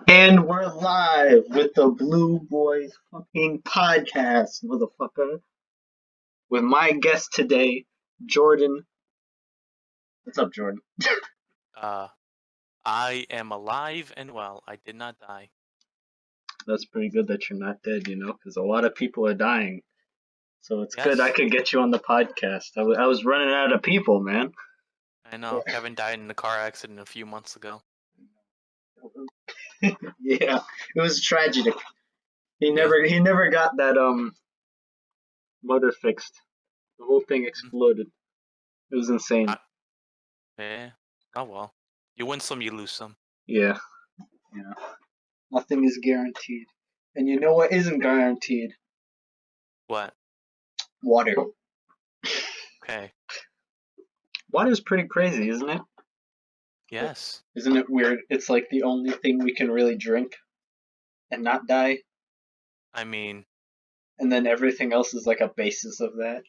And we're live with the Blue Boys fucking podcast, motherfucker. With my guest today, Jordan. What's up, Jordan? Uh, I am alive and well. I did not die. That's pretty good that you're not dead, because a lot of people are dying. So it's good I Yes, could get you on the podcast. I was running out of people, man. I know. Kevin died in a car accident a few months ago. Yeah, it was tragic. He Yeah. never got that motor fixed. The whole thing Mhm. exploded. It was insane. Yeah. Oh well. You win some, you lose some. Yeah, yeah. Nothing is guaranteed. And you know what isn't guaranteed? What? Water. Okay. Water's pretty crazy, isn't it? Yes. Isn't it weird? It's like the only thing we can really drink and not die, I mean, and then everything else is like a basis of that.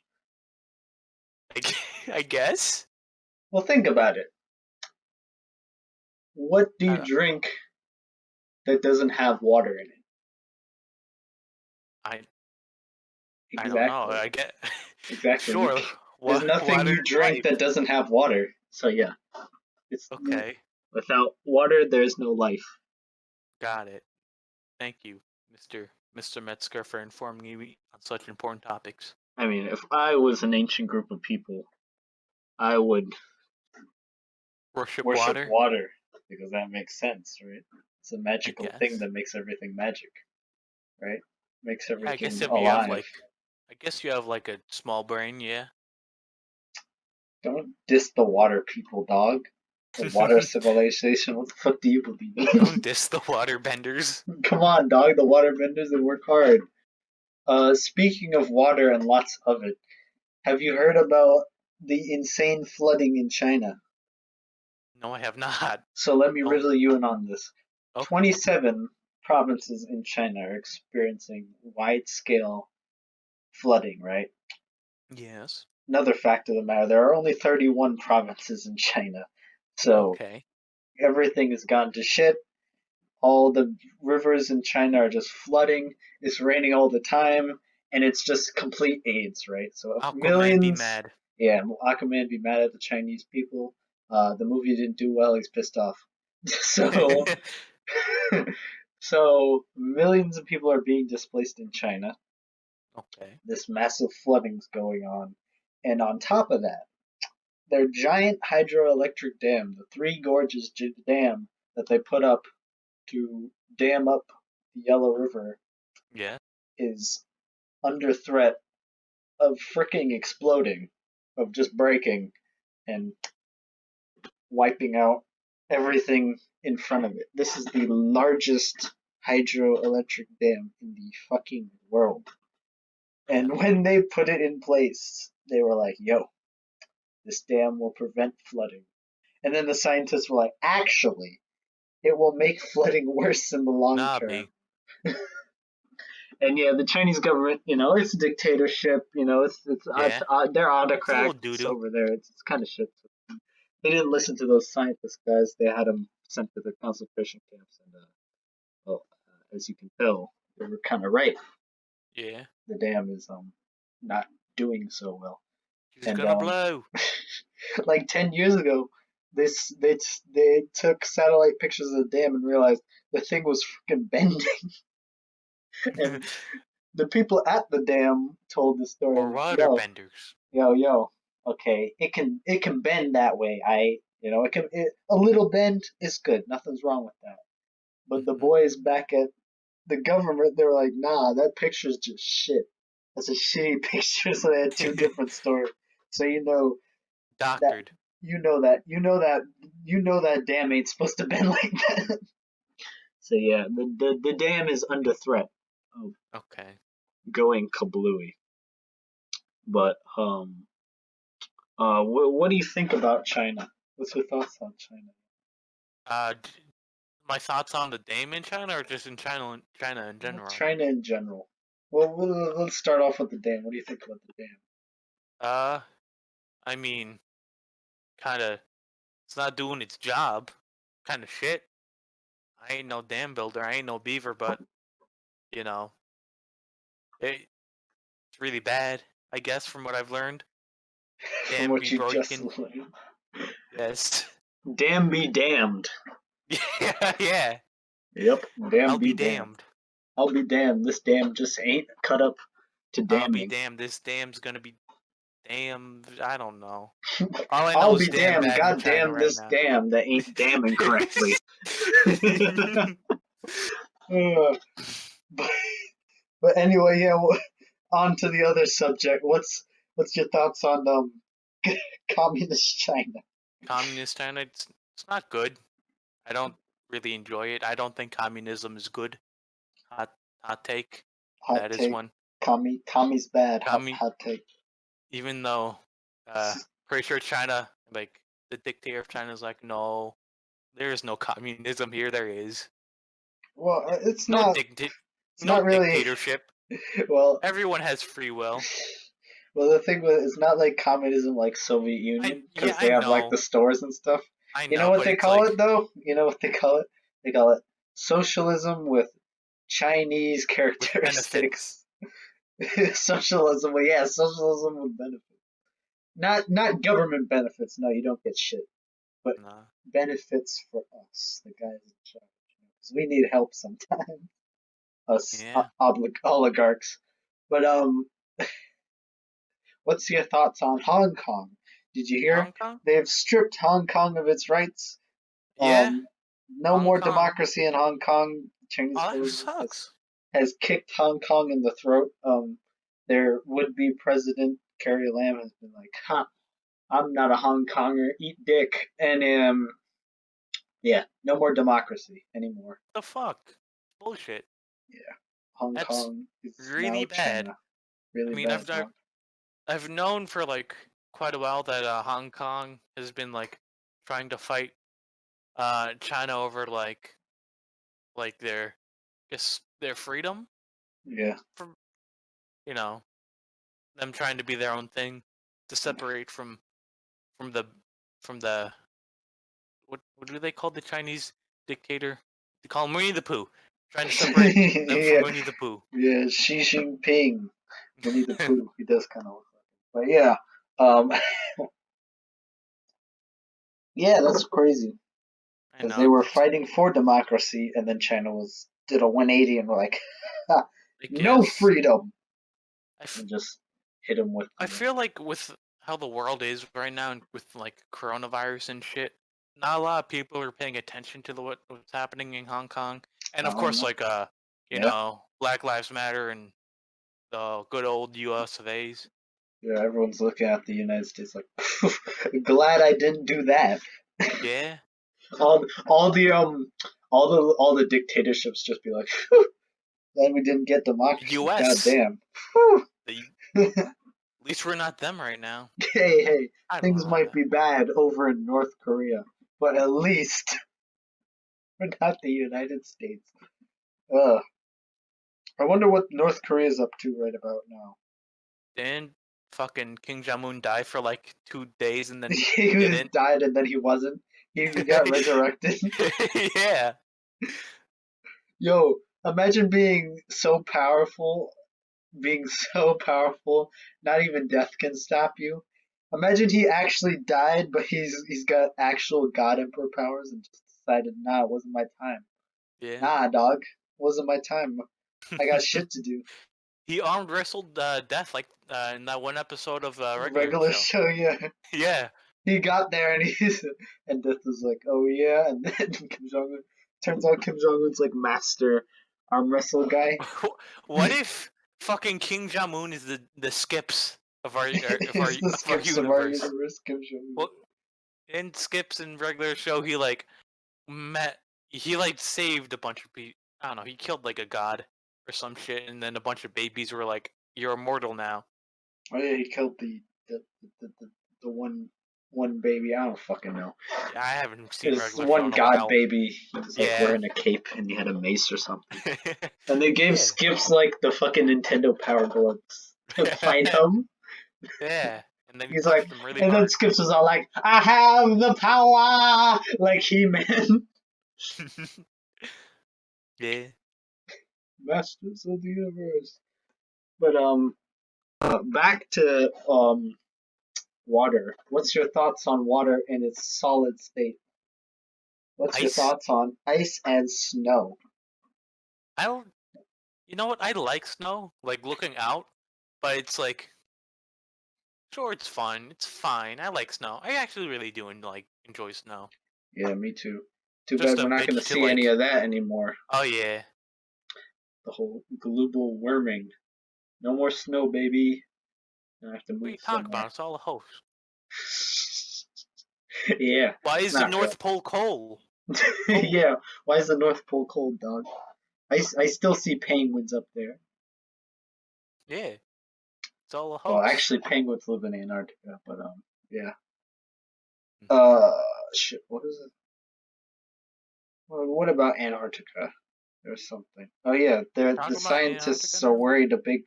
I guess. Well, think about it. What do you Uh, drink that doesn't have water in it? I I don't know. Exactly. I get. Exactly. Sure. There's nothing Water you is drink life. that doesn't have water. So yeah, it's Okay. without water, there's no life. Got it. Thank you, Mr. Metzger, for informing me on such important topics. I mean, if I was an ancient group of people, I would Worship worship water. water because that makes sense, right? It's a I magical thing guess. that makes everything magic, right? Makes Yeah, I guess everything if you have alive. like, I guess you have like a small brain, yeah. Don't diss the water people, dog. The water civilization. What the fuck do you Don't believe? diss the waterbenders. Come on, dog. The waterbenders that work hard. Speaking of water and lots of it, have you heard about the insane flooding in China? No, I have not. So let me Don't. riddle you in on this. Okay. 27 provinces in China are experiencing wide scale flooding, right? Yes. Another fact of the matter, there are only 31 provinces in China. So Okay. everything has gone to shit. All the rivers in China are just flooding. It's raining all the time, and it's just complete AIDS, right? So Aquaman be millions, mad. yeah, Aquaman be mad at the Chinese people. The movie didn't do well. He's pissed off. So, so millions of people are being displaced in China. Okay. This massive flooding's going on, and on top of that, their giant hydroelectric dam, the Three Gorges Dam that they put up to dam up the Yellow River, Yeah. is under threat of freaking exploding, of just breaking and wiping out everything in front of it. This is the largest hydroelectric dam in the fucking world. Yeah. And when they put it in place, they were like, yo, this dam will prevent flooding. And then the scientists were like, actually, it will make flooding worse in the long Nah, term. B. And yeah, the Chinese government, it's a dictatorship. Yeah. They're It's a little autocrats doo doo. over there. It's kind of shit. They didn't listen to those scientist guys. They had them sent to the concentration camps, and well, as you can tell, they were kind of right. Yeah. The dam is not doing so well, She's and gonna blow. like 10 years ago, they took satellite pictures of the dam and realized the thing was freaking bending, and the people at the dam told the story Or like, "Yo, waterbenders. yo, okay, it can bend that way. A little bend is good. Nothing's wrong with that." But the Mm-hmm. boys back at the government, they were like, "Nah, that picture's just shit. That's a shitty picture." So they had two different stories. So that Doctored. that dam ain't supposed to bend like that. So yeah, the dam is under threat of Okay. going kablooey. But what do you think about China? What's your thoughts on China? D- my thoughts on the dam in China, or just in China in general. China in general. Well, let's start off with the dam. What do you think about the dam? Uh, I mean, kind of. It's not doing its job. Kind of shit. I ain't no dam builder. I ain't no beaver, but you know, it's really bad. I guess from what I've learned, From dam what be you just broken. learned. Yes. Damn be damned. Yeah, yeah. Yep, damn I'll be be damned. damned. I'll be damned. This dam just ain't cut up to I'll be damning. damned. This dam's gonna be damned. I don't know. All I know I'll is be damn damned. bad in God China damn right this now. dam that ain't damming correctly. Uh, but, but anyway, yeah. On to the other subject. What's your thoughts on communist China? Communist China, it's not good. I don't really enjoy it. I don't think communism is good. Hot hot take. Hot That is take. one. Tommy's bad. Commun Hot take. Even though pretty sure China, like the dictator of China is like, no, there is no communism here. There is Well, no dicta- it's no not really. dictatorship. Well, Everyone has free will. well, the thing with it's not like communism like Soviet Union Yeah, because they have like the stores and stuff. I You know know, what but they it's call like it though? You know what they call it? They call it socialism with Chinese with characteristics. benefits. Socialism, well, yeah, socialism with benefits. Not government benefits. No, you don't get shit. But Nah. benefits for us, the guys in charge, because we need help sometimes. Us Yeah. oligarchs. But what's your thoughts on Hong Kong? Did you hear Hong Kong? they've stripped Hong Kong of its rights? Yeah. No Hong more Kong. democracy in Hong Kong. Chinese Oh, that government sucks. has kicked Hong Kong in the throat. Their would-be president Carrie Lam has been like, "Ha, I'm not a Hong Konger. Eat dick." And yeah, no more democracy anymore. The fuck? Bullshit. Yeah, Hong That's Kong is really now bad. China. I Really mean, bad, dog. I've known for like quite a while that Hong Kong has been like trying to fight China over like their freedom Yeah. from you know them trying to be their own thing to separate from the from the what do they call the Chinese dictator? They call him Winnie the Pooh. Trying to separate them from Yeah, Winnie the Pooh. yeah, Xi Jinping, Winnie the Pooh. He does kind of look like him. But yeah, um, yeah, that's crazy I because they know. were fighting for democracy, and then China was did a 180 and were like, ha, I no guess freedom, I, f- and just hit him with I the. feel like with how the world is right now and with like coronavirus and shit, not a lot of people are paying attention to what's happening in Hong Kong. And of course No. like Yeah, Black Lives Matter and the good old US of A's. yeah. Everyone's looking at the United States like, glad I didn't do that. Yeah. All the all the dictatorships just be like, glad we didn't get democracy. God US. damn. The, at least we're not them right now. Hey, I don't things know might that. be bad over in North Korea, but at least we're not the United States. Ugh. I wonder what North Korea is up to right about now. Didn't fucking King Jong-un die for like 2 days and then He he was didn't? died and then he wasn't. He got resurrected. Yeah. Yo, imagine being so powerful, not even death can stop you. Imagine he actually died, but he's got actual God Emperor powers and just decided, nah, it wasn't my time. Yeah. Nah, dog, wasn't my time. I got shit to do. He armed wrestled Death like in that one episode of regular Regular show. show, yeah. Yeah. He got there and he's and Death was like, oh yeah, and then Kim Jong Un. Turns out Kim Jong Un's like master arm wrestle guy. What if fucking King Jong-un is the skips of our He's the of our skips of our universe? universe, Kim Jong Un. Well, in skips in regular show, he like met he like saved a bunch of people. I don't know. He killed like a god or some shit, and then a bunch of babies were like, "You're immortal now." Oh yeah, he killed the one baby. I don't fucking know. Yeah, I haven't seen This regular show one in a god while. baby. He was like Yeah. wearing a cape and he had a mace or something. And they gave Yeah. Skips like the fucking Nintendo Power Gloves to fight him. Yeah. And then he He's like, punched him really and then hard. Skips was all like, "I have the power," like He Man. Yeah. Masters of the universe. But back to water. What's your thoughts on water in its solid state? What's your Ice. thoughts on ice and snow? I don't. You know what? I like snow. Like looking out, but it's like sure it's fun. It's fine. I like snow. I actually really do enjoy snow. Yeah, me too. Too Just bad a we're not going to bitch to see any like. of that anymore. Oh yeah. The whole global warming. No more snow, baby. I have to What are move you talking somewhere. about? It's all a hoax. Yeah, Why it's is the not real. North Pole cold? Cold. Yeah, why is the North Pole cold, dog? I still see penguins up there. Yeah. It's all a Well, hoax. actually, penguins live in Antarctica, but yeah. Hmm. Uh, shit. What is it? Well, what about Antarctica? There's something. Oh yeah, the Talking about Antarctica scientists are now. worried a big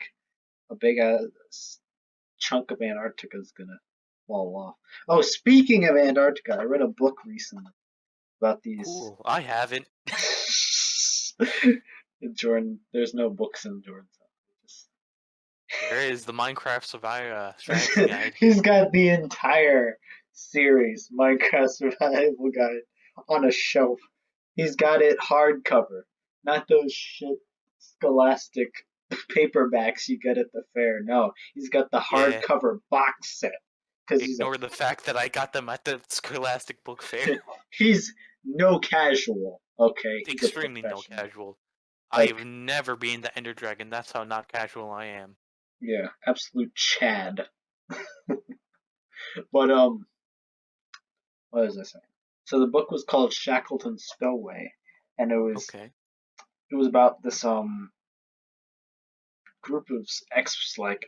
chunk of Antarctica is gonna fall off. Oh, speaking of Antarctica, I read a book recently about these. Cool. I haven't. In Jordan, there's no books in Jordan's house. There is the Minecraft Survivor strategy guide. He's got the entire series, Minecraft Survival Guide, on a shelf. He's got it hardcover, not those shit scholastic paperbacks you get at the fair. No, he's got the Yeah. hardcover box set because he's a Ignore the fact that I got them at the Scholastic Book Fair. he's no casual. Okay, he's a Extremely no professional. casual. I Like, have never been the Ender Dragon. That's how not casual I am. yeah, absolute Chad. But what was I saying? So the book was called Shackleton Stowaway, and Okay. it was about this group of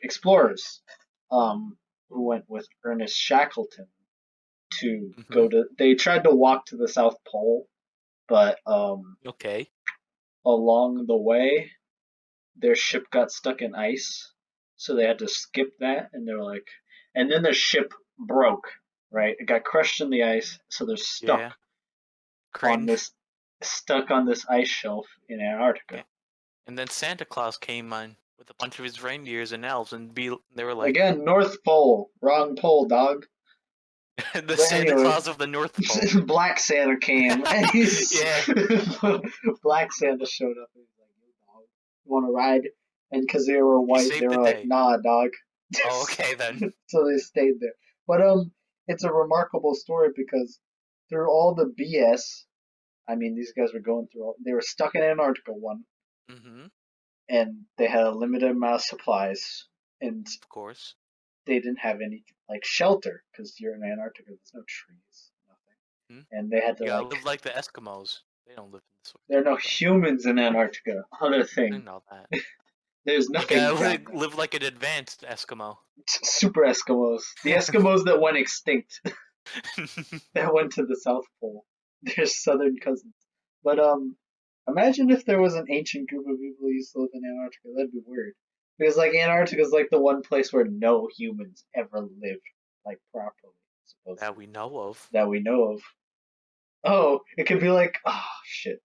explorers who went with Ernest Shackleton to Mm-hmm. go to. They tried to walk to the South Pole, but Okay. along the way their ship got stuck in ice, so they had to skip that, and they were like, and then their ship broke. Right, it got crushed in the ice, so they're Yeah. on Cringe. this stuck on this ice shelf in Yeah. Antarctica. And then Santa Claus came on with a bunch of his reindeers and elves, and they were like, Again, North Pole, wrong pole, dog. the But Santa anyway, Claus of the North Pole. Black Santa came, and he's Yeah. Black Santa showed up and he's like, "Yo, dog, you want to ride?" And because they were He white, they saved the were like, day. "Nah, dog." Oh, okay then. So they stayed there. But it's a remarkable story because through all the BS, I mean, these guys were going through. They were stuck in Antarctica one, Mm-hmm. and they had a limited amount of supplies, and Of course. they didn't have any like shelter because you're in Antarctica. There's no trees, nothing, Hmm? and they had to You gotta like. live like the Eskimos. They don't live in this There are no stuff. humans in Antarctica. Other I thing, know that. there's You nothing gotta down there. live like an advanced Eskimo. Super Eskimos, the Eskimos that went extinct, that went to the South Pole. They're southern cousins. But imagine if there was an ancient group of people who used to live in Antarctica. That'd be weird. Because like Antarctica is like the one place where no humans ever lived like properly, that supposedly, we know of. that we know of. Oh, it could be like, oh shit.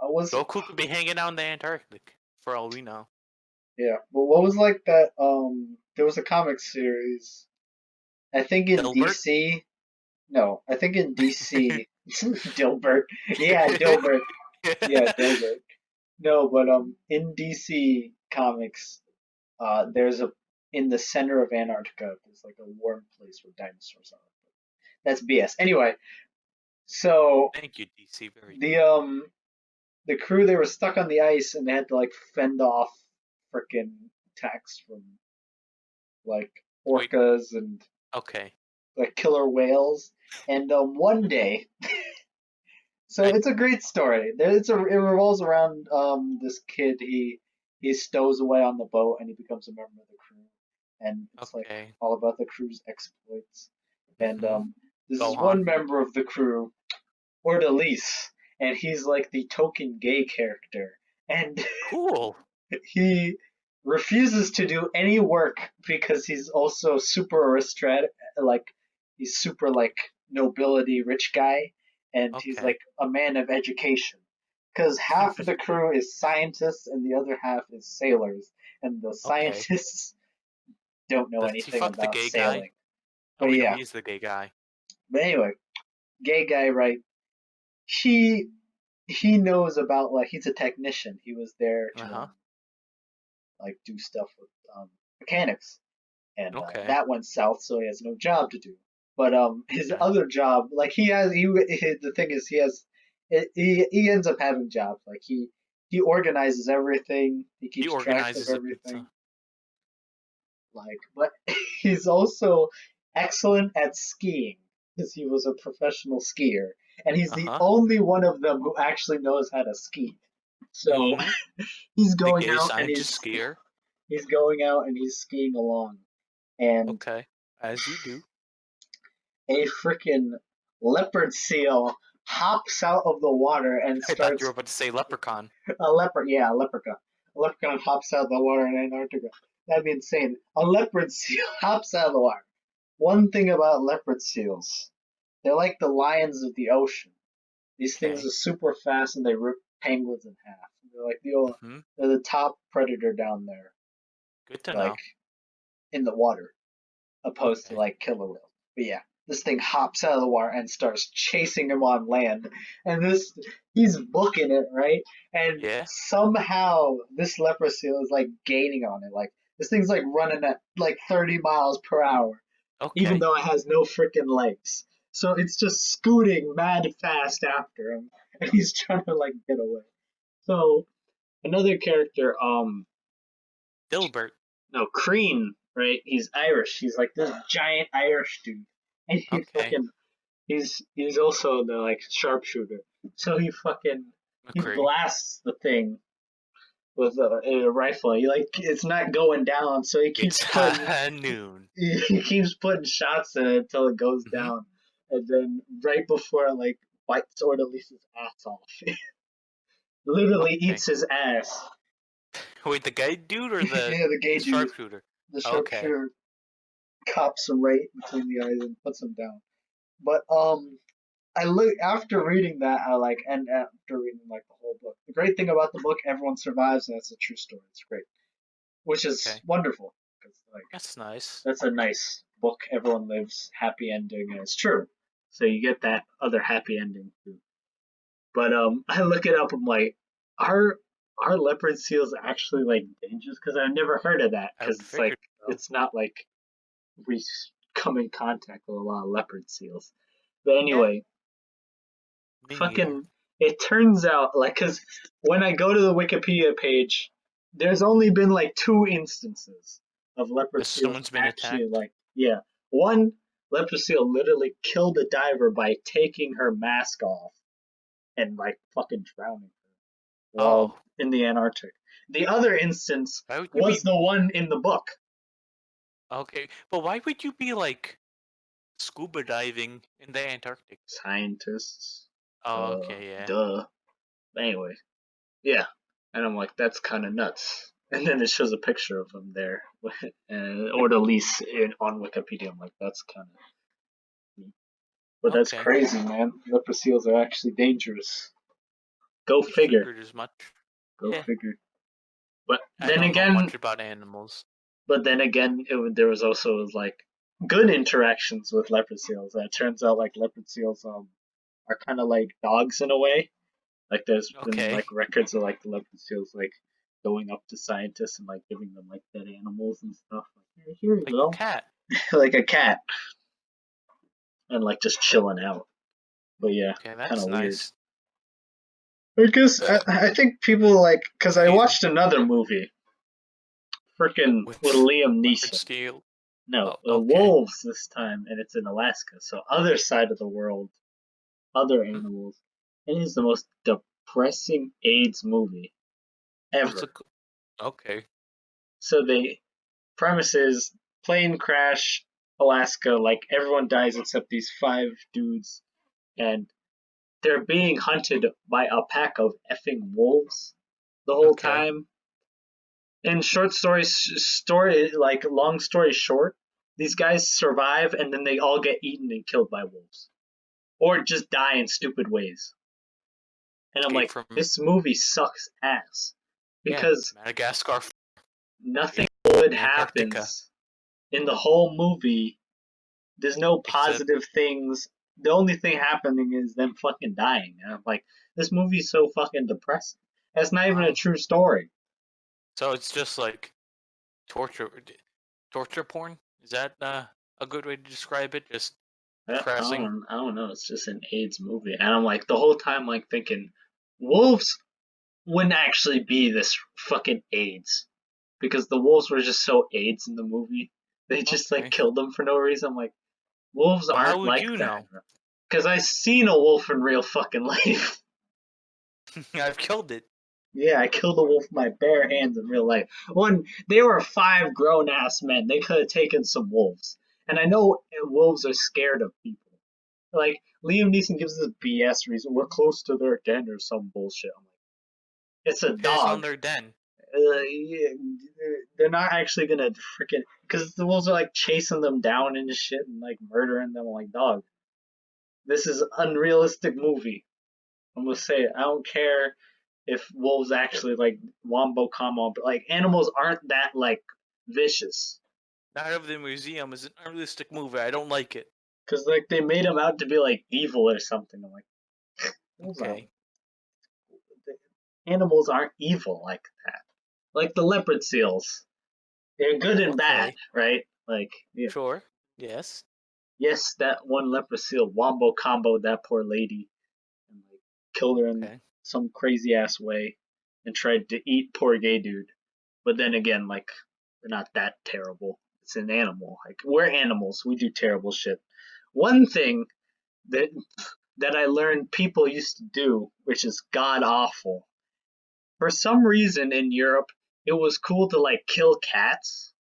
I was Goku could be hanging out in the Antarctic, for all we know. Yeah, but what was like that? There was a comic series. I think in Dilbert? DC. No, I think in DC. Dilbert. Yeah, Dilbert. Yeah, Dilbert. No, but in DC comics, there's a in the center of Antarctica. There's like a warm place where dinosaurs are. That's BS. Anyway, so Thank you, DC. Very the cool. the crew, they were stuck on the ice and they had to like fend off frickin' attacks from like Wait, orcas and okay. like killer whales. And one day, so I it's a great story. It revolves around this kid. He stows away on the boat and he becomes a member of the crew, and it's like okay. all about the crew's exploits. And Mm-hmm. this Go is one on. member of the crew, Ordalise, and he's like the token gay character. And Cool. he refuses to do any work because he's also super aristocratic, like he's super like nobility rich guy, and he's Okay. like a man of education because half of the crew is scientists and the other half is sailors, and the Okay. scientists don't know Does he anything fuck the about gay guy? sailing. Oh, But we know yeah, he's the gay guy. but anyway, gay guy, right? He he knows about like he's a technician. He was there Uh to huh. like do stuff with mechanics, and Okay. that went south, so he has no job to do. But his Okay. other job, like the thing is he ends up having jobs. Like he organizes everything. He He keeps track of organizes a everything. pizza. Like, but he's also excellent at skiing because he was a professional skier, and he's Uh the huh. only one of them who actually knows how to ski. So Mm-hmm. he's The going gay out and scientist skier. he's going out and he's skiing along, and Okay. As you do. a freaking leopard seal hops out of the water and I thought you were starts about to say leprechaun. a leopard. Yeah, a leprechaun. A leprechaun hops out of the water in Antarctica. That'd be insane. A leopard seal hops out of the water. One thing about leopard seals, they're like the lions of the ocean. These things Okay. are super fast and they rip penguins in half. They're like Mm-hmm. they're the top predator down there, Good to like know. in the water, opposed to Okay. like killer whales. But yeah, this thing hops out of the water and starts chasing him on land, and this he's booking it right, and Yeah. somehow this leopard seal is like gaining on it. Like this thing's like running at like 30 miles per hour, even Okay. though it has no freaking legs. So it's just scooting mad fast after him, and he's trying to like get away. So another character, Dilbert. no, Crean, right? He's Irish. He's like this giant Irish dude, and Okay. he's also the like sharpshooter. So he McCree. blasts the thing with a rifle. He like it's not going down, so It's high noon. he keeps putting shots in it until it goes Mm-hmm. down, and then right before like wipes Ordalisa's ass off, literally Okay. eats his ass. Wait, the gay dude or Yeah, the gay the dude, sharpshooter? the Okay. sharpshooter, cops him right between the eyes and puts him down. But I look after reading that, I like, and after reading like the whole book. The great thing about the book, everyone survives, and it's a true story. It's great, which is Okay. wonderful because like That's nice. that's a nice book. Everyone lives, happy ending, and it's true. So you get that other happy ending too. But I look it up. I'm like, are are leopard seals actually like dangerous? Because I've never heard of that. I Because would it's like figure so. it's not like we come in contact with a lot of leopard seals. But Yeah. anyway, Me neither. fucking, it turns out like because when I go to the Wikipedia page, there's only been like two instances of leopard That seals someone's been actually attacked. like yeah. One leopard seal literally killed a diver by taking her mask off and like fucking drowning her while Oh, in the Antarctic. The other instance why would you was be the one in the book. okay? But why would you be like scuba diving in the Antarctic? Scientists, Oh, okay, yeah. duh. Anyway, yeah, and I'm like, that's kind of nuts. And then it shows a picture of him there, or the lease on Wikipedia. I'm like, that's kind of neat. But that's Okay. crazy, man. Leopard seals are actually dangerous. Go I figure. figured as much. Go Yeah. figure. But I then don't know again, much about animals. there was also like good interactions with leopard seals. It turns out like leopard seals are kind of like dogs in a way. Like there's been Okay. like records of like the leopard seals like going up to scientists and like giving them like dead animals and stuff. Like, "Hey, here you Like a go," cat. like a cat, and like just chilling out. But yeah, Okay, kind that's of weird. nice. I guess I think people like because I Excuse me. watched another movie, freaking with With Liam leopard Neeson. scale. No, Oh, okay. wolves this time, and it's in Alaska, so other side of the world, other Hmm? animals. It is the most depressing AIDS movie What's a ever. okay? So the premise is plane crash, Alaska, like everyone dies except these five dudes, and they're being hunted by a pack of effing wolves the whole Okay. time. In short like long story short, these guys survive and then they all get eaten and killed by wolves, or just die in stupid ways. And I'm Escape like, from this movie sucks ass yeah, because Madagascar, nothing good Antarctica. happens in the whole movie. There's no Except positive things. The only thing happening is them fucking dying. And I'm like, this movie's so fucking depressing. That's not even a oh, true story. so it's just like torture, torture porn. Is that a good way to describe it? Just depressing. I don't know. It's just an AIDS movie, and I'm like the whole time like thinking, wolves wouldn't actually be this fucking AIDS because the wolves were just so AIDS in the movie. They just like Okay. killed them for no reason. I'm like, wolves Well, how aren't would like you that. know? Because I seen a wolf in real fucking life. I've killed it. Yeah, I killed a wolf with my bare hands in real life. When they were five grown ass men, they could have taken some wolves. And I know wolves are scared of people. Like Liam Neeson gives this BS reason we're close to their den or some bullshit. I'm like, it's a Piss on dog. their den. Yeah, they're not actually gonna freaking because the wolves are like chasing them down and shit and like murdering them. I'm like, dog, this is an unrealistic movie. I'm gonna say it. I don't care if wolves actually like wombo combo, but like animals aren't that like vicious. Night of the Museum is an unrealistic movie. I don't like it. Cause like they made them out to be like evil or something. I'm like, wolves aren't. Okay. Animals aren't evil like that. Like the leopard seals, they're good and bad, Okay. right? Like, yeah, Sure. Yes. yes, that one leopard seal wombo comboed that poor lady and like killed her in Okay. some crazy ass way and tried to eat poor gay dude. But then again, like they're not that terrible. It's an animal. Like we're animals. We do terrible shit. One thing that I learned people used to do, which is god awful. For some reason in Europe, it was cool to like kill cats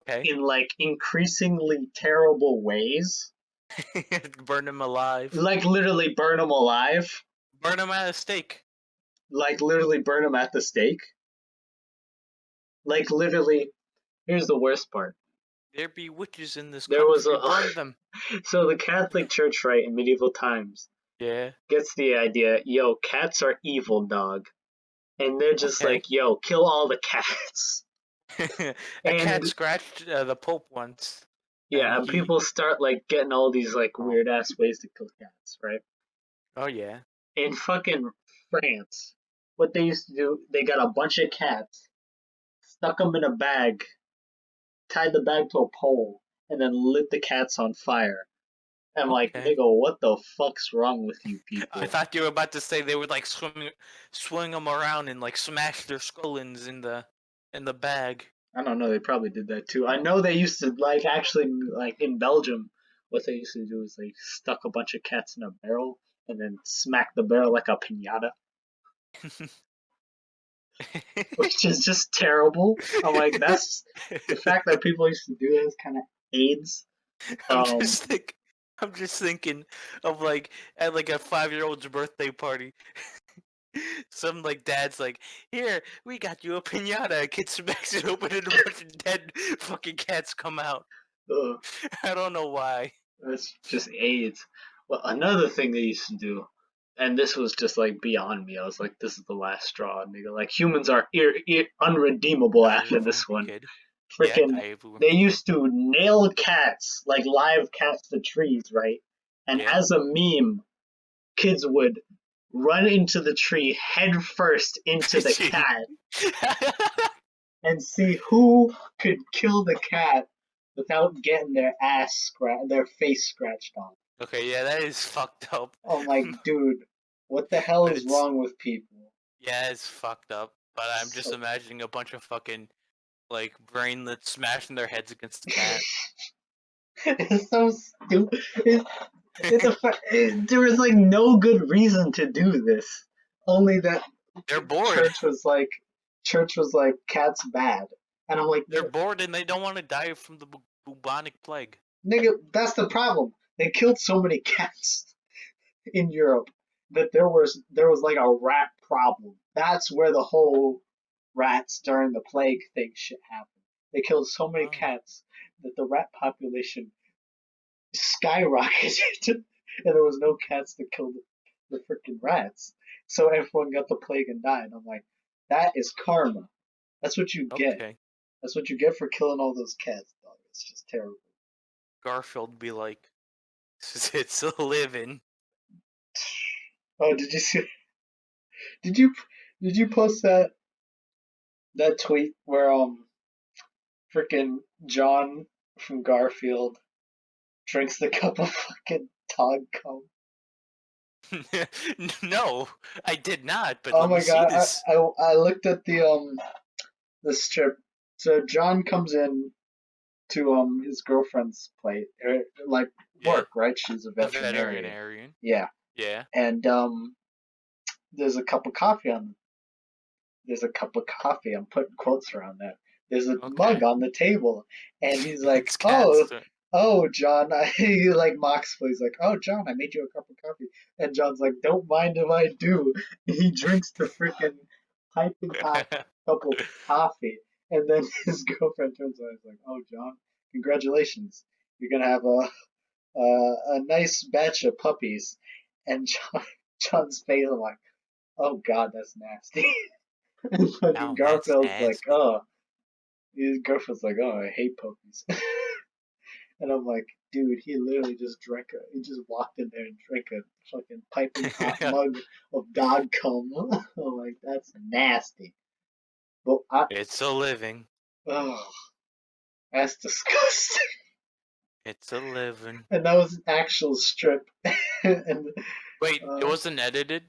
Okay. in like increasingly terrible ways. Burn them alive. Like literally burn them alive. Burn them at a stake. Like literally burn them at the stake. Like literally, here's the worst part. There be witches in this There was country. a Burn them. so the Catholic Church, right, in medieval times, Yeah. gets the idea, yo, cats are evil, dog. And they're just Okay. like, yo, kill all the cats. A cat And scratched the Pope once, and yeah, and he. people start like getting all these like Oh. weird ass ways to kill cats, right? Oh yeah. In fucking France, what they used to do, they got a bunch of cats, stuck them in a bag, tied the bag to a pole, and then lit the cats on fire. I'm like, Okay. nigga, what the fuck's wrong with you I people? thought you were about to say they would like swing them around and like smash their skull in the bag. I don't know. They probably did that too. I know they used to like actually like in Belgium. What they used to do is they stuck a bunch of cats in a barrel and then smack the barrel like a pinata, which is just terrible. I'm like, that's the fact that people used to do that is kind of AIDS. I'm Um, just think I'm just thinking of like at like a 5-year-old's birthday party. Some like dad's like, here, we got you a pinata. A kid smacks it open and a bunch of dead fucking cats come out. ugh, I don't know why. that's just AIDS. Well, another thing they used to do, and this was just like beyond me. I was like, this is the last straw, nigga. Like humans are unredeemable Die after if this when you're a one. kid. Yeah, Freaking, die if when they you're a kid. used to nail cats, like live cats to trees, right? And Yeah. as a meme, kids would run into the tree head first into the See. cat and see who could kill the cat without getting their face scratched on. Okay, yeah, that is fucked up. I'm like, dude, what the hell But is it's wrong with people? yeah, it's fucked up. But I'm just So imagining a bunch of fucking like brainlets smashing their heads against the cat. it's so stupid. There was like no good reason to do this. Only that They're bored. church was like, cat's bad, and I'm like, They're bored and they don't want to die from the bubonic plague. nigga, that's the problem. They killed so many cats in Europe that there was like a rat problem. That's where the whole rats during the plague thing shit happened. They killed so many Oh. cats that the rat population skyrocketed, and there was no cats to kill them. the freaking rats. So everyone got the plague and died. I'm like, that is karma. That's what you get. Okay. That's what you get for killing all those cats, dog. It's just terrible. Garfield be like, it's a living. Oh, did you see? Did you did you post that tweet where freaking John from Garfield drinks the cup of fucking dog cum? No, I did not, but Oh let me my see god! this. I looked at the strip. So John comes in to his girlfriend's place, like Yeah, work, right? She's a a veterinarian. veterinarian. Yeah, Yeah. and there's a cup of coffee on. There's a cup of coffee. I'm putting quotes around that. There's a mug Okay. on the table, and he's like, It's "Oh, cats. oh, John." He like mocks, he's like, "Oh, John, I made you a cup of coffee," and John's like, "Don't mind if I do." He drinks the freaking piping hot cup of coffee, and then his girlfriend turns around and is like, "Oh, John, congratulations. You're gonna have a nice batch of puppies." And John's face, I'm like, "Oh God, that's nasty." And fucking Now that's Garfield's like, nasty. "Oh," his girlfriend's like, "Oh, I hate puppies." And I'm like, dude, he literally just he just walked in there and drank a fucking piping hot mug of dog cum. I'm like, that's nasty. But It's a living. oh, that's disgusting. It's a living. And that was an actual strip. And Wait, it uh, wasn't edited?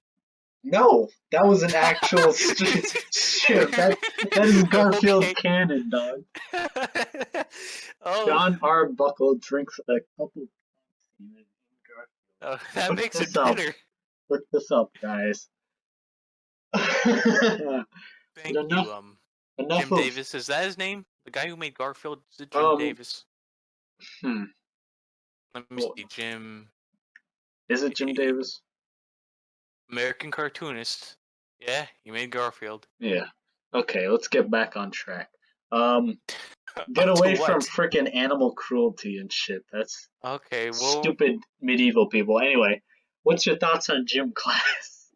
no, that was an actual strip. That is Garfield's Okay. canon, dog. Oh, John Arbuckle drinks a couple. oh, that Look makes this it up. better. Look this up, guys. But Thank you, enough Jim of Davis. Is that his name? The guy who made Garfield? Is it Jim um. Davis? Hmm. Let me Well, see. Jim. is it Jim Davis? American cartoonist. Yeah, he made Garfield. Yeah. Okay, let's get back on track. Get Up to away from what? frickin' animal cruelty and shit. That's Okay, well, stupid medieval people. Anyway, what's your thoughts on gym class?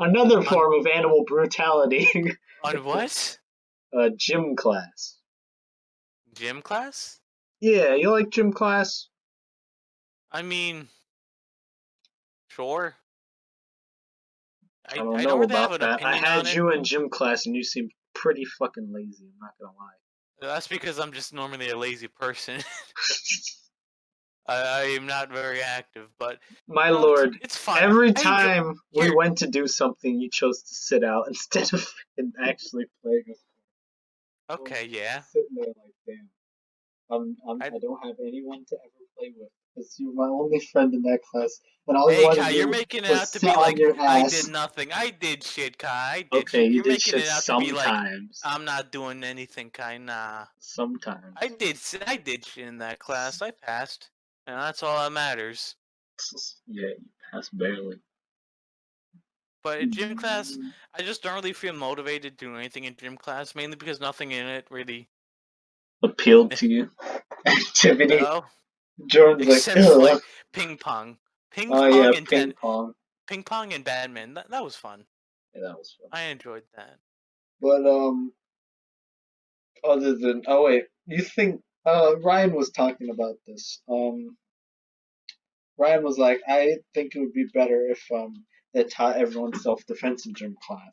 Another on form of animal brutality. what? Gym class. Gym class? Yeah, you like gym class? I mean, sure. I I don't I don't know really have about an that. I opinion on had it. you in gym class and you seemed pretty fucking lazy. I'm not gonna lie. That's because I'm just normally a lazy person. I am not very active, but My it's lord, it's fun. every I enjoy time we here. went to do something, you chose to sit out instead of actually playing a sport. I'm Okay, yeah. sitting there like, damn, I I don't have anyone to ever play with because you're my only friend in that class, and all you Hey want to Kai, you're do making it was out to sit be on like your I did ass. nothing. I did shit, Kai. I did Okay, shit. you You're did making shit it out to be like sometimes. I'm not doing anything, Kai. Nah. Sometimes. I did shit in that class. I passed. And that's all that matters. Yeah, you pass barely. But in gym class, I just don't really feel motivated to do anything in gym class, mainly because nothing in it really Appealed to you. Activity. no. Jordan's like, Except for ugh. like ping pong. Ping Oh yeah, pong and ping pong. ping pong and badminton. That was fun. Yeah, that was fun. I enjoyed that. But other than oh wait, you think Ryan was talking about this. Ryan was like, I think it would be better if they taught everyone self defense in gym class,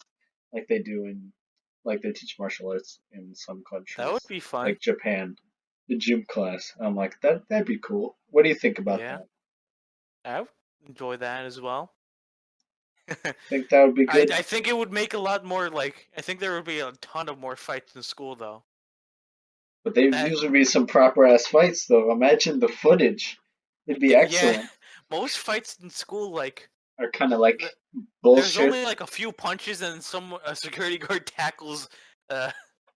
like they do in like they teach martial arts in some That would countries, be fun. like Japan. The gym class. I'm like that'd be cool. What do you think about Yeah. that? I would enjoy that as well. Think that would be good? I think it would make a lot more like I think there would be a ton of more fights in school though. But they That usually be some proper ass fights though. Imagine the footage. It'd be yeah, excellent. most fights in school like Are kind of like there's bullshit. only like a few punches and some a security guard tackles uh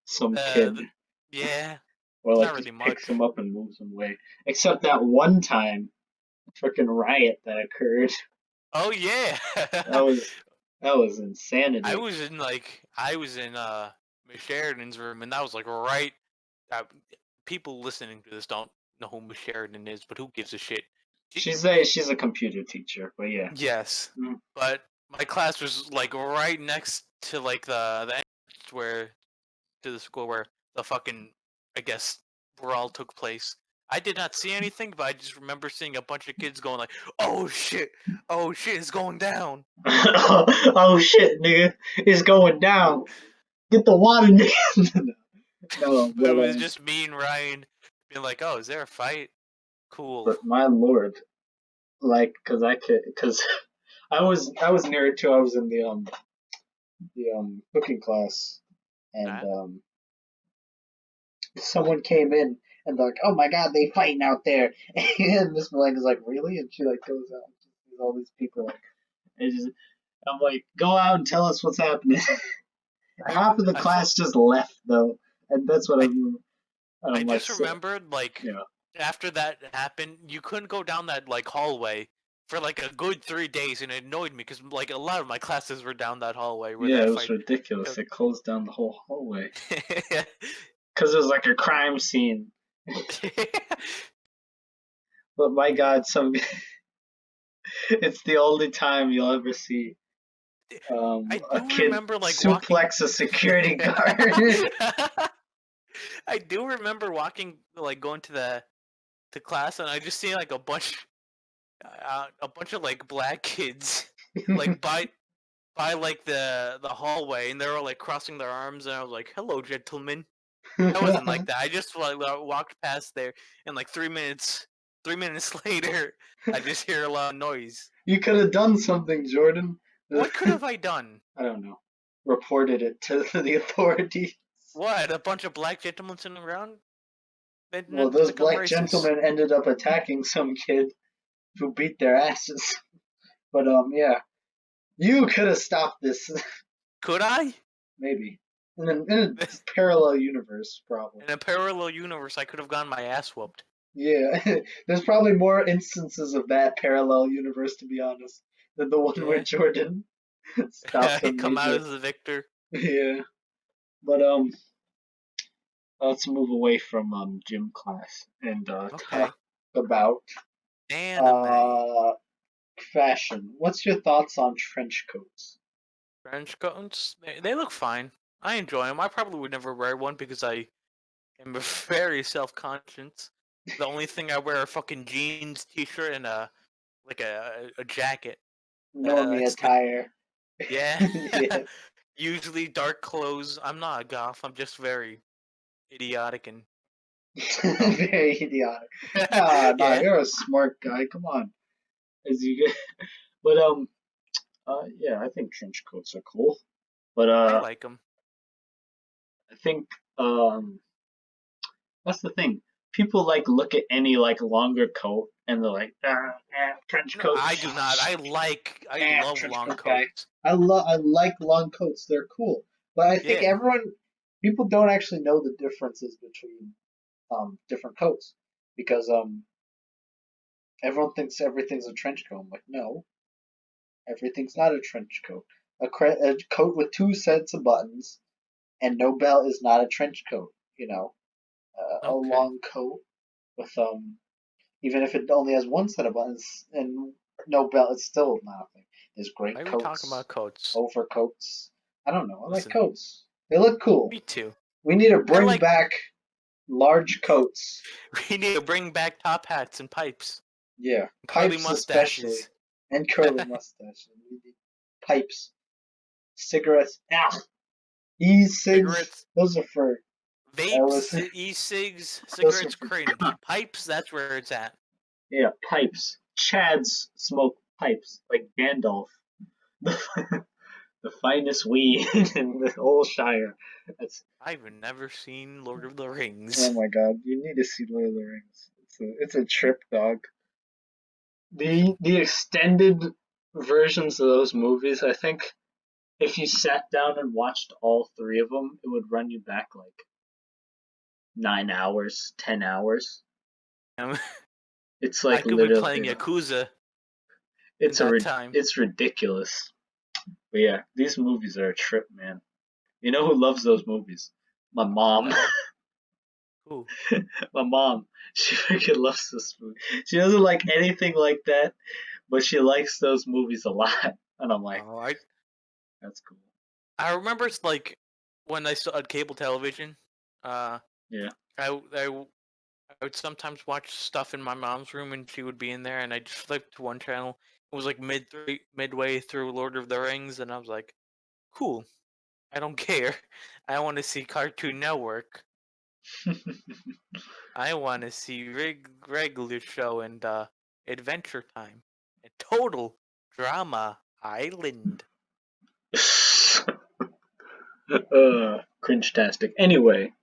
Some uh kid. the, yeah, Or it's like not just really picks much. him up and moves him away. Except that one time, freaking riot that occurred. Oh yeah. That was that was insanity. I was in Miss Sheridan's room and that was like right uh, people listening to this don't know who Miss Sheridan is, but who gives a shit? She, She's a computer teacher, but yeah. yes, Mm. but my class was like right next to like the entrance where to the school where the fucking I guess brawl took place. I did not see anything, but I just remember seeing a bunch of kids going like, oh shit, it's going down." Oh shit, nigga, it's going down. Get the water, nigga. No, It was just me and Ryan being like, "Oh, is there a fight? Cool." but my lord, like, cause I was near it too. I was in the cooking class, and Ah. someone came in and they're like, "Oh my god, they fighting out there!" And Miss Malenka's like, "Really?" And she like goes out, and sees all these people like, and just, I'm like, "Go out and tell us what's happening." I Half of the I fu- class just left though, and that's what I I'm. And I I'm like, just so, remembered like yeah, after that happened, you couldn't go down that like hallway for like a good 3 days, and it annoyed me because like a lot of my classes were down that hallway where yeah, that it was fight ridiculous. took. It closed down the whole hallway because it was like a crime scene. But my Yeah. God, some it's the only time you'll ever see I a do kid remember like walking. suplex a security guard. I do remember walking, like going to class, and I just see like a bunch of like black kids, like by like the hallway, and they were like crossing their arms, and I was like, "Hello, gentlemen." I wasn't like that. I just like walked past there, and like 3 minutes later, I just hear a lot of noise. You could have done something, Jordan. What could have I done? I don't know. Reported it to the authorities. What? A bunch of black gentlemen sitting around? They didn't Well, have to those become black racist. gentlemen ended up attacking some kid who beat their asses. But yeah, you could have stopped this. Could I? Maybe in a parallel universe, probably. In a parallel universe, I could have gotten my ass whooped. Yeah, there's probably more instances of that parallel universe, to be honest, than the one where Yeah. Jordan stopped a I come out major. as the victor. Yeah, but let's move away from gym class and talk Okay. about Anime. uh fashion. What's your thoughts on trench coats? Trench coats. They look fine. I enjoy them. I probably would never wear one because I am very self-conscious. The only thing I wear are fucking jeans, t-shirt, and a jacket. Normie That's the attire. yeah. Yeah. Usually dark clothes. I'm not a goth. I'm just very idiotic and dumb. Very idiotic. Nah, nah, Yeah, you're a smart guy. Come on, as you get. But yeah, I think trench coats are cool. But I like them. I think um, that's the thing. People like look at any like longer coat and they're like, trench No, coat, I do not. I love trench long coat guy. coats. I like long coats. They're cool. But I think Yeah. people don't actually know the differences between different coats because everyone thinks everything's a trench coat. I'm like, no, everything's not a trench coat. A coat with two sets of buttons and no belt is not a trench coat. You know, a Okay. long coat with even if it only has one set of buttons and no belt, it's still nothing. There's Why great are we talking coats, about coats? overcoats. I don't know. I like Listen, coats. They look cool. me too. We need to I bring like. back large coats. We need to bring back top hats and pipes Yeah, and curly pipes especially, mustaches. and curly mustaches. We need pipes, cigarettes. Ah, e-cigs. Cigarettes, Those are for Ellis. vapes, e-cigs, Those are cigarettes, for cringe. Pipes, that's where it's at. yeah, pipes. Chads smoke pipes like Gandalf. The finest weed in the whole Shire. That's I've never seen Lord of the oh Rings. my god, you need to see Lord of the Rings. It's a trip, dog. The extended versions of those movies, I think, if you sat down and watched all three of them, it would run you back like 9 hours, 10 hours. Um, It's I like could be literally, playing Yakuza in it's a that time. it's ridiculous. But yeah, these movies are a trip, man. You know who loves those movies? My mom. No. Who? My mom. She freaking loves this movie. She doesn't like anything like that, but she likes those movies a lot. And I'm like, Oh, that's cool. I remember it's like when I saw cable television. Yeah. I would sometimes watch stuff in my mom's room, and she would be in there, and I just flipped to one channel. It was like midway through Lord of the Rings, and I was like, "Cool, I don't care. I want to see Cartoon Network. I want to see regular show and Adventure Time and Total Drama Island." Cringe-tastic. Anyway, let's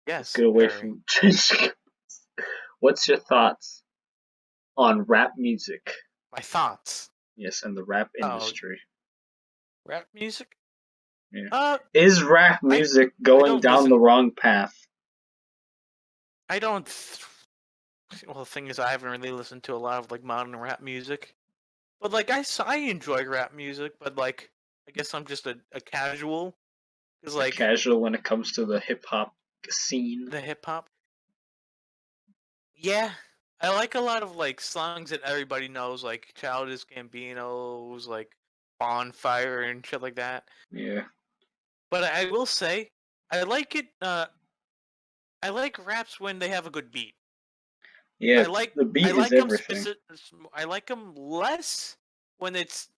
Yes, get away very. from. What's your thoughts on rap music? My thoughts. Yes, and the rap Oh, industry. rap music. Yeah. Uh, Is rap I music I going don't down the listen. wrong path? I don't. Well, the thing is, I haven't really listened to a lot of like modern rap music. But like I enjoy rap music, but like I guess I'm just a casual because A like casual when it comes to the hip hop scene. the hip hop. Yeah, I like a lot of like songs that everybody knows, like Childish Gambino's, like Bonfire and shit like that. Yeah. But I will say, I like it. I like raps when they have a good beat. Yeah, I like the I beat is like them everything. specific. I like them less when it's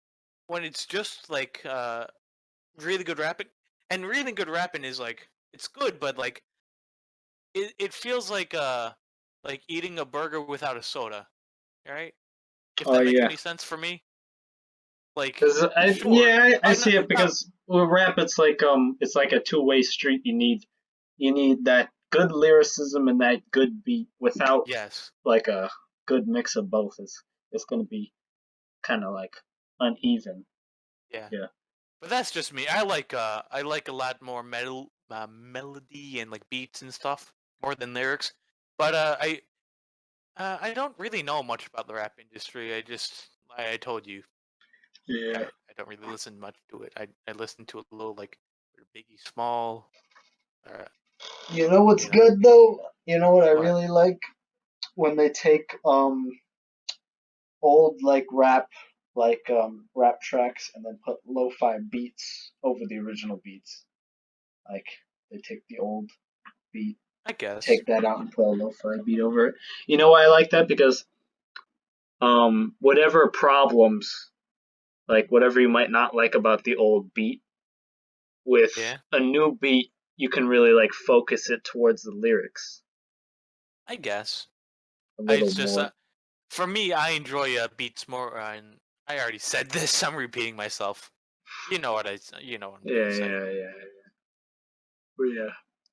just like really good rapping. And really good rapping is like it's good, but like it feels like eating a burger without a soda, right? If Oh that makes yeah. any sense for me. Like Cause sure, I no, see it no, because with rap it's like a two-way street. You need that good lyricism and that good beat. Without yes, like a good mix of both, it's gonna be kind of like uneven. yeah. Yeah. But that's just me. I like a lot more melody and like beats and stuff more than lyrics. But I don't really know much about the rap industry. I told you Yeah. I don't really listen much to it. I listen to a little like Biggie Small. Uh, You know what's you know good though? You know what I what? really like when they take old like rap tracks and then put lo-fi beats over the original beats. Like they take the old beat, I guess. take that out and put a lo-fi beat over it. You know why I like that? Because whatever problems, like whatever you might not like about the old beat, with Yeah, a new beat, you can really like focus it towards the lyrics I guess. a little It's just more. for me, I enjoy beats more. And I already said this. I'm repeating myself. You know what I'm Yeah, gonna say. yeah, yeah. But yeah,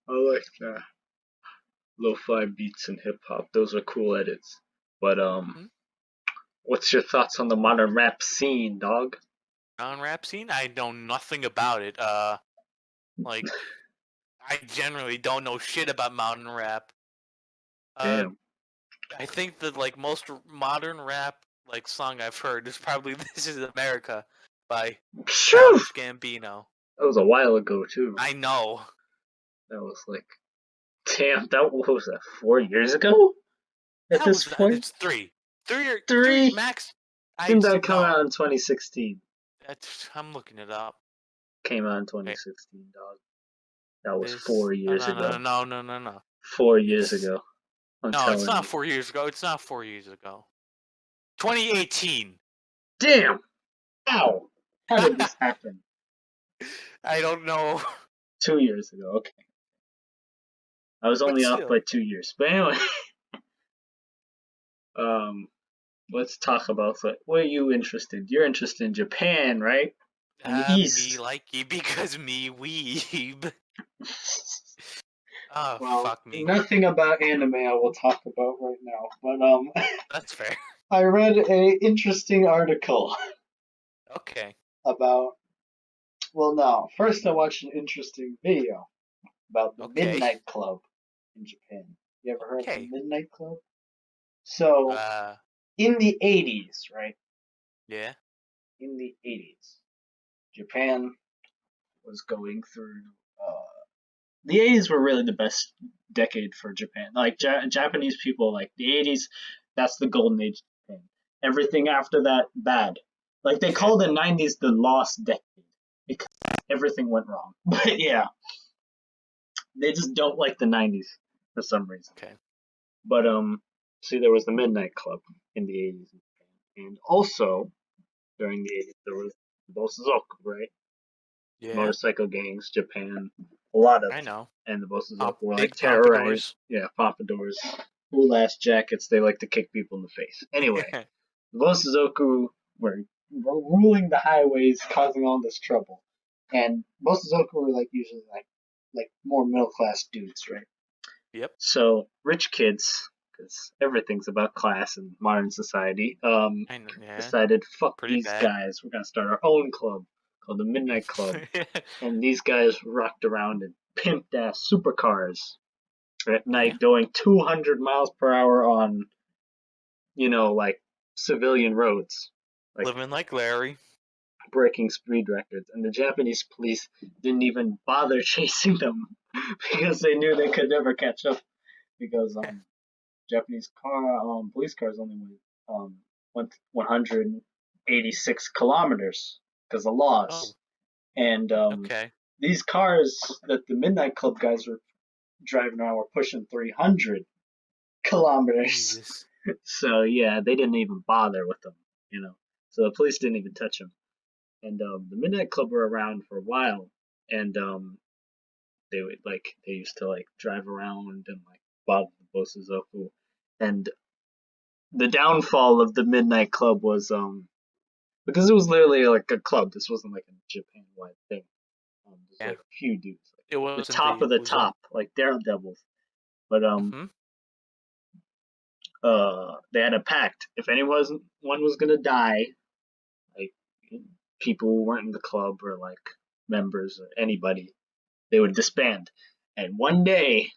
I like that. Lo-fi beats and hip hop. Those are cool edits. But Hmm? what's your thoughts on the modern rap scene, dog? Non-rap scene? I know nothing about it. Like I generally don't know shit about modern rap. Uh, Damn. I think that like most modern rap like song I've heard is probably "This Is America" by Phew! Childish Gambino. That was a while ago too. I know That was like, damn. That what was that? 4 years ago? At that this was point, it's three three. max. I Didn't that come no, out in 2016? I'm looking it up. Came out in Wait, 2016, dog. That was this? four Oh, years no, no, ago. no, no, no, no, no. 4 years It's ago. I'm no, it's telling not you. 4 years ago. It's not 4 years ago. 2018. Damn. Ow. How did this happen? I don't know, 2 years ago. Okay. I was but only off still. by 2 years. But anyway, um, let's talk about like, where are you interested? You're interested in Japan, right? In the Me East. likey because me weeb. Oh Well, fuck me. nothing about anime I will talk about right now, but That's fair. I read a interesting article Okay. about. Well, no. First, I watched an interesting video about the Okay. Midnight Club in Japan. You ever heard of the Okay. Midnight Club? So, Uh. in the 80s, right? Yeah. In the 80s, Japan was going through the 80s were really the best decade for Japan. Like Japanese people, like the 80s, that's the golden age of Japan. Everything after that, bad. Like they Okay. call the 90s the lost decade because everything went wrong. But yeah, they just don't like the 90s for some reason. Okay. But see, there was the Midnight Club in the 80s, and also during the 80s there was Bosuzoku, right? Yeah. Motorcycle gangs, Japan, a lot of I them. know. And the Bosuzoku were like Big terrorized. pompadours. Yeah, pompadours, cool ass jackets. They like to kick people in the face. Anyway, the Bosuzoku were ruling the highways, causing all this trouble. And Bosuzoku were like usually like more middle class dudes, right? Yep. So rich kids, because everything's about class in modern society, I know. Yeah. decided fuck Pretty these bad. guys. We're gonna start our own club called the Midnight Club, and these guys rocked around in pimped ass supercars at Yeah. night, going 200 miles per hour on, like civilian roads, like Living like Larry. breaking speed records. And the Japanese police didn't even bother chasing them because they knew they could never catch up because Japanese police cars only went 186 kilometers because of laws. Oh. And Okay. these cars that the Midnight Club guys were driving around were pushing 300 kilometers. Jesus. So yeah, they didn't even bother with them. So the police didn't even touch them. And the Midnight Club were around for a while, and they used to like drive around and like bother the Bosuzoku. And the downfall of the Midnight Club was because it was literally like a club. This wasn't like a Japan wide thing. There's Yeah. like a few dudes, like It the wasn't top the of the Yakuza. top, like daredevils. But Mm-hmm. they had a pact. If one was gonna die, like people who weren't in the club or like members or anybody, they would disband. And one day,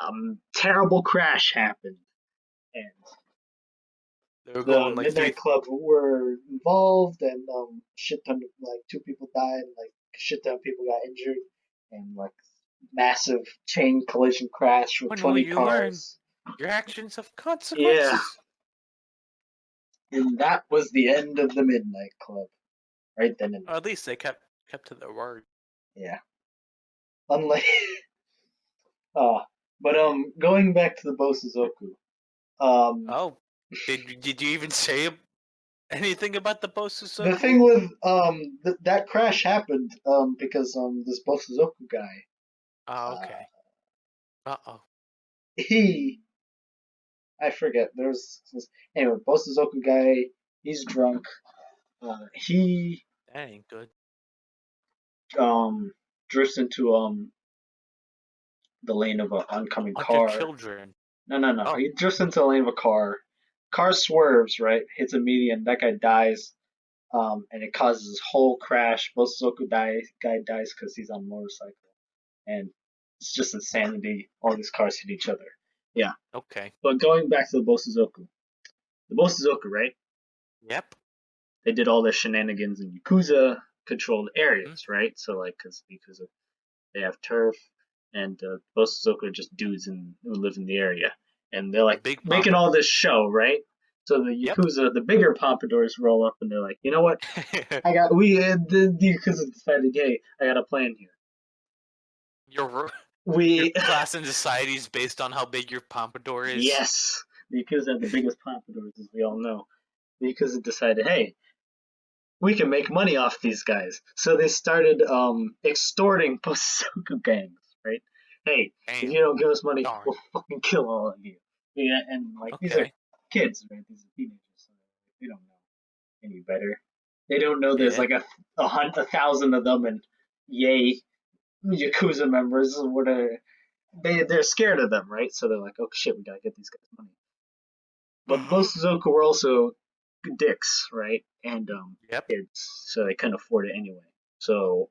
a terrible crash happened, and They were the going like Midnight three. Club were involved, and shit ton of like 2 people died, like shit ton of people got injured, and like massive chain collision crash with When will 20 you learn? cars. Your actions have Yeah, consequences. and that was the end of the Midnight Club, right then and Or at least they kept to their word. yeah. Unlike, uh, but going back to the Bosuzoku, um, Oh, did you even say anything about the the Bosuzoku? thing with that crash happened because this Bosuzoku guy, Oh, uh, okay. Uh-oh. he I forget. There's anyway, Bosuzoku guy. He's drunk. He That ain't good. drifts into the lane of an A oncoming bunch of car. children. No. Oh, He drifts into the lane of a car. Car swerves, right? Hits a median. That guy dies. And it causes this whole crash. Bosuzoku guy dies because he's on a motorcycle, and it's just insanity. All these cars hit each other. Yeah. okay. But going back to the Bosuzoku, right? Yep. They did all their shenanigans in Yakuza controlled Hmm. areas, right? So like, because they have turf, and most Suzuki are just dudes who live in the area, and they're The like big making all this pompadours. show, right? So the Yep. Yakuza, the bigger pompadours, roll up, and they're like, you know what? The Yakuza decided, hey, I got a plan here. your your We class in society is based on how big your pompadour is. yes, the Yakuza have the biggest pompadours, as we all know. The Yakuza decided, hey, we can make money off these guys. So they started extorting Posoku gangs, right? Hey, if you Damn. don't give us money, Darn. we'll fucking kill all of you. Yeah, and like these are Okay. kids, right? These are teenagers, so they don't know any better. They don't know there's Yeah. like a thousand of them, and yay, Yakuza members. What are they're scared of them, right? So they're like, oh shit, we gotta get these guys money. But Mm-hmm. most Suzuka were also dicks, right? And Yep. kids, so they couldn't afford it anyway. So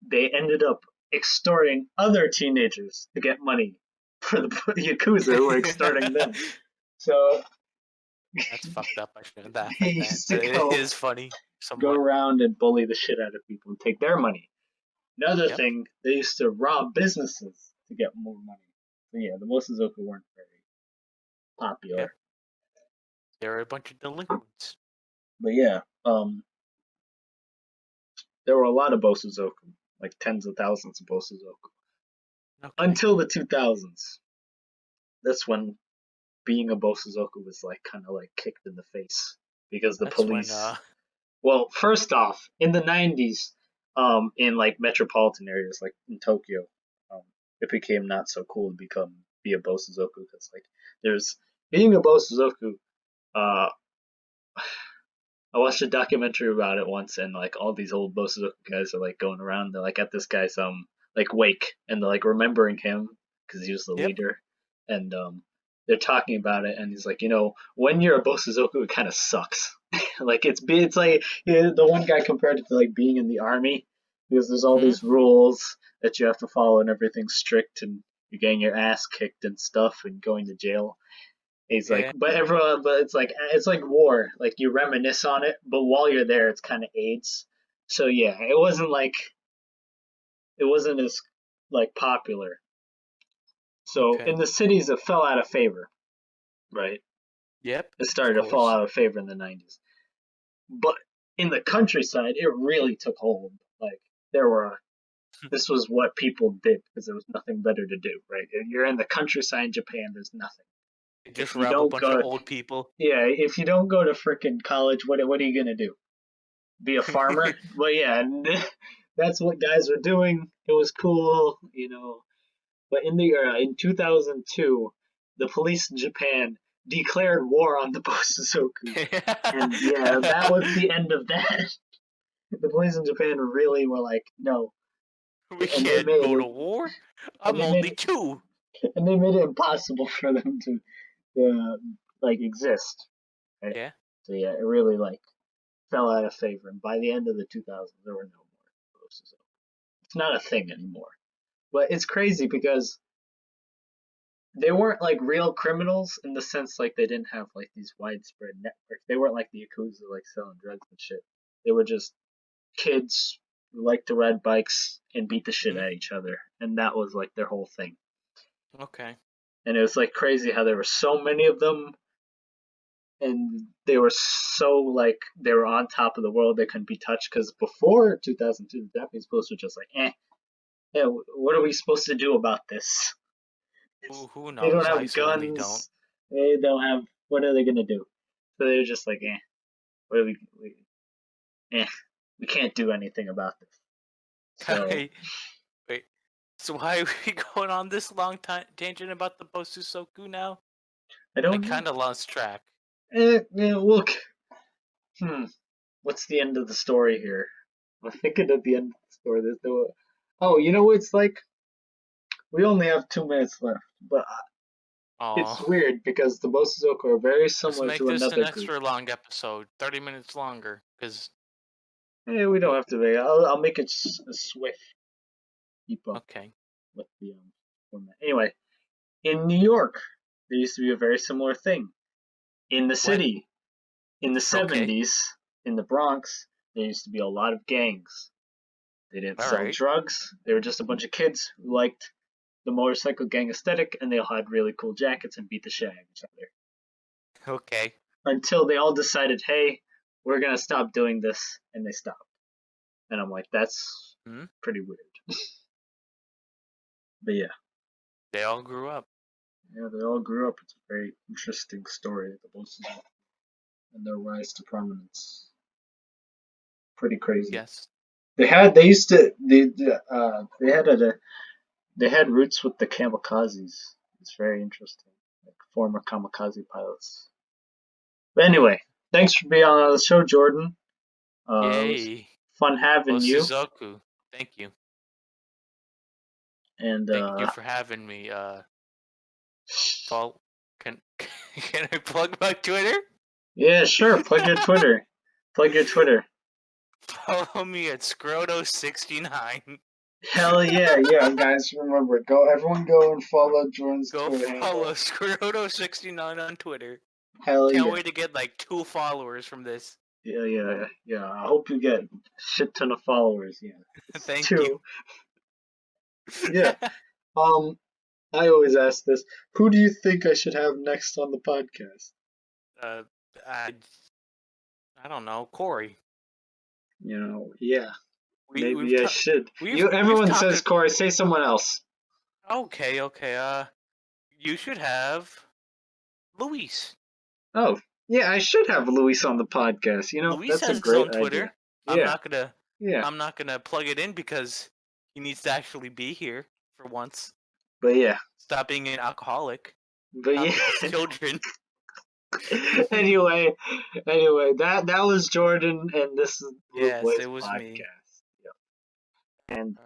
they ended up extorting other teenagers to get money for the Yakuza who were extorting them. So That's fucked up. I shouldn't laugh they at that, used to but it go is funny go somewhat. around and bully the shit out of people and take their money. Another Yep. thing, they used to rob businesses to get more money. So yeah, the Bosuzoku weren't very Yep. popular. They're a bunch of delinquents. But yeah, there were a lot of Bosuzoku, like tens of thousands of Bosuzoku. Okay. Until the 2000s. That's when being a Bosuzoku was like kind of like kicked in the face because the That's when police. Well, first off, in the 90s, in like metropolitan areas like in Tokyo, um, it became not so cool to be a Bosuzoku because like there's being a Bosuzoku. Uh, I watched a documentary about it once, and like all these old Bosuzoku guys are like going around. They're like at this guy's like wake, and they're like remembering him because he was the yep. leader, and they're talking about it, and he's like, when you're a Bosuzoku, it kind of sucks. Like it's like the one guy compared it to like being in the army because there's all Hmm. these rules that you have to follow, and everything's strict, and you're getting your ass kicked and stuff, and going to jail. He's like, Yeah. but it's like war. Like you reminisce on it, but while you're there, it's kind of AIDS. So yeah, it wasn't as like popular. So in Okay. the cities, it fell out of favor, right? Yep. It Of started to fall course. out of favor in the 90s. But in the countryside, it really took hold. Like there were, this was what people did because there was nothing better to do, right? You're in the countryside in Japan, there's nothing. Just If you rob a don't bunch of go, old people. yeah, if you don't go to frickin' college, what are you gonna do? Be a farmer? But yeah, that's what guys were doing. It was cool. But in 2002, the police in Japan declared war on the Bosozoku, and yeah, that was the end of that. The police in Japan really were like, no, We and they can't made go it, to war. and I'm they made only it, 2. and they made it impossible for them to like exist. Right? Yeah. So yeah, it really like fell out of favor, and by the end of the 2000s, there were no more Bosozoku. It's not a thing anymore. But it's crazy because they weren't like real criminals in the sense like they didn't have like these widespread networks. They weren't like the yakuza like selling drugs and shit. They were just kids who liked to ride bikes and beat the shit Hmm? at each other, and that was like their whole thing. Okay. And it was like crazy how there were so many of them, and they were so like they were on top of the world. They couldn't be touched because before 2002, the Japanese police were just like, yeah, what are we supposed to do about this? Who They don't knows? I have certainly don't. guns. They don't have. What are they gonna do? So they're just like, what are eh, we can't do anything about this. So Wait. So why are we going on this long tangent about the Bosusoku now? I I don't know. kind of lost track. Look. Hmm. What's the end of the story here? I'm thinking at the end of the story. There's no. Oh, you know what it's like? We only have 2 minutes left, but it's Oh, weird because the Bosuzoku are very let's similar make to this an another group. extra long episode, 30 minutes longer. Cause We don't wait, have to make. I'll make it swift. Keep up okay, with the format. Anyway, in New York, there used to be a very similar thing. In the what? city, in the Okay, 70s, in the Bronx, there used to be a lot of gangs. They didn't all sell right, drugs. They were just a bunch of kids who liked the motorcycle gang aesthetic, and they all had really cool jackets and beat the shit out of each other. okay. Until they all decided, hey, we're gonna stop doing this, and they stopped. And I'm like, that's Hmm? pretty weird. But yeah, They all grew up. yeah, they all grew up. It's a very interesting story, the Bulls and their rise to prominence. Pretty crazy. Yes. They used to, they had roots with the kamikazes. It's very interesting, like former kamikaze pilots. But Hmm. anyway, thanks for being on the show, Jordan. It was Yay. fun having you, Bosuzoku. Thank you. and Thank you for having me. Follow. Can can I plug my Twitter? yeah, sure. Plug your Twitter. Plug your Twitter. Follow me at Scroto69. Hell yeah, yeah, guys. Remember, everyone, go and follow Jordan's Go Twitter follow handle. Scroto69 on Twitter. Hell Can't yeah. wait to get like 2 followers from this. Yeah. I hope you get a shit ton of followers. Yeah, it's Thank you. too. Yeah. Um, I always ask this: who do you think I should have next on the podcast? uh, I I don't know, Corey. Yeah, We we've maybe I ta- should. we've Everyone talked. says Corey. Say someone else. Okay. You should have Luis. Oh, yeah, I should have Luis on the podcast. Luis That's a has his great own idea. Twitter. I'm Yeah, not gonna yeah, I'm not gonna plug it in because he needs to actually be here for once. but yeah, Stop being an alcoholic. but Talk yeah. to his children. anyway, that was Jordan, and this is Blue Yes, Boys it was me. podcast. Yep. And